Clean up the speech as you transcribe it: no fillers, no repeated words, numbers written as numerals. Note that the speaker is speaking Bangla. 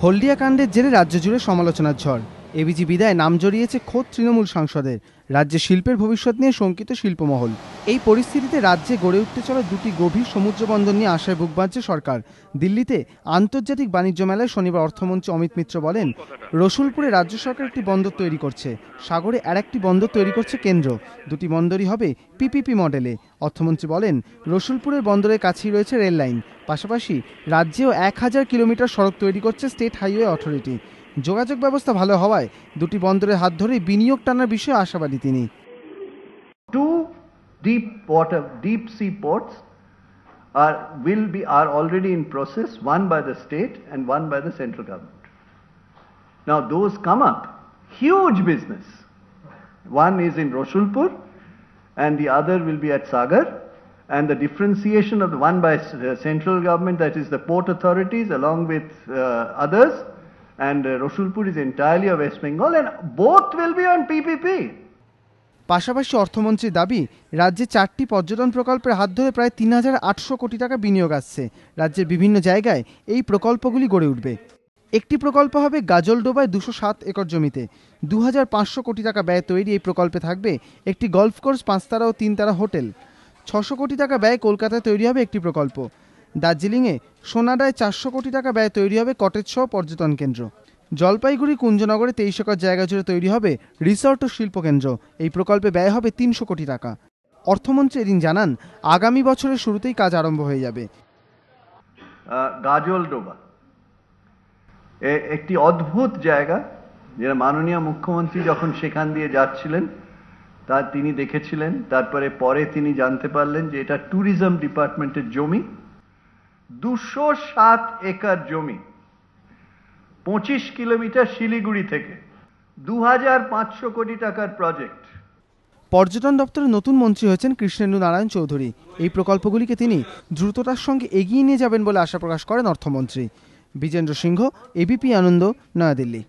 হলদিয়া কাণ্ডের জেরে রাজ্য জুড়ে সমালোচনার ঝড়। এবিজি বিদায় নাম জড়িয়েছে খোদ তৃণমূল সাংসদের। রাজ্যে শিল্পের ভবিষ্যৎ নিয়ে শঙ্কিত শিল্পমহল। এই পরিস্থিতিতে রাজ্যে গড়ে উঠতে চলা দুটি গভীর সমুদ্র বন্দর নিয়ে আশায় বুক বাঁধছে সরকার। দিল্লিতে আন্তর্জাতিক বাণিজ্য মেলায় শনিবার অর্থমন্ত্রী অমিত মিত্র বলেন, রসুলপুরে রাজ্য সরকার একটি বন্দর তৈরি করছে, সাগরে আরেকটি বন্দর তৈরি করছে কেন্দ্র। দুটি বন্দরই হবে পিপিপি মডেলে। অর্থমন্ত্রী বলেন, রসুলপুরের বন্দরের কাছেই রয়েছে রেল লাইন, পাশাপাশি রাজ্যেও 1000 কিলোমিটার সড়ক তৈরি করছে স্টেট হাইওয়ে অথরিটি। যোগাযোগ ব্যবস্থা ভালো হওয়ায় দুটি বন্দরের হাত ধরে বিনিয়োগ টানার বিষয়ে আশাবাদী তিনি। Two deep sea ports are already in process, one by the state and one by the central government. Now those come up, huge business. One is in Rasulpur and the other will be at Sagar, and the differentiation of the one by central government, that is the port authorities along with others, and Rasulpur is entirely of West Bengal, and both will be on PPP. পাশাপাশি অর্থমন্ত্রীর দাবি, রাজ্যে 4টি পর্যটন প্রকল্পের হাত ধরে প্রায় 3800 কোটি টাকা বিনিয়োগ আসছে। রাজ্যের বিভিন্ন জায়গায় এই প্রকল্পগুলি গড়ে উঠবে। একটি প্রকল্প হবে গাজলডোবায় 207 একর জমিতে। 2500 কোটি টাকা ব্যয় তৈরি এই প্রকল্পে থাকবে একটি গলফ কোর্স, 5 তারা ও 3 তারা হোটেল। 600 কোটি টাকা ব্যয় কলকাতায় তৈরি হবে একটি প্রকল্প। দার্জিলিংয়ে সোনাডায় 400 কোটি টাকা ব্যয় তৈরি হবে কটেজ সহ পর্যটন কেন্দ্র। জলপাইগুড়ি কুঞ্জনগরে 23 একর জায়গা জুড়ে তৈরি হবে রিসর্ট ও শিল্পকেন্দ্র। এই প্রকল্পে ব্যয় হবে 300 কোটি টাকা। অর্থমন্ত্রী এদিন জানান, আগামী বছরের শুরুতেই কাজ আরম্ভ হয়ে যাবে। গাজলডোবা একটি অদ্ভুত জায়গা, যেটা মাননীয় মুখ্যমন্ত্রী যখন সেখান দিয়ে যাচ্ছিলেন তিনি দেখেছিলেন। পরে তিনি জানতে পারলেন যে এটা ট্যুরিজম ডিপার্টমেন্টের জমি। 207 একর জমি, 25 কিলোমিটার শিলিগুড়ি থেকে, 2500 কোটি টাকার প্রজেক্ট। পর্যটন দপ্তরের নতুন মন্ত্রী হয়েছেন কৃষ্ণেন্দু নারায়ণ চৌধুরী। এই প্রকল্পগুলিকে তিনি দ্রুততার সঙ্গে এগিয়ে নিয়ে যাবেন বলে আশা প্রকাশ করেন অর্থমন্ত্রী। বিজেন্দ্র সিংহ, এবিপি আনন্দ, নয়াদিল্লি।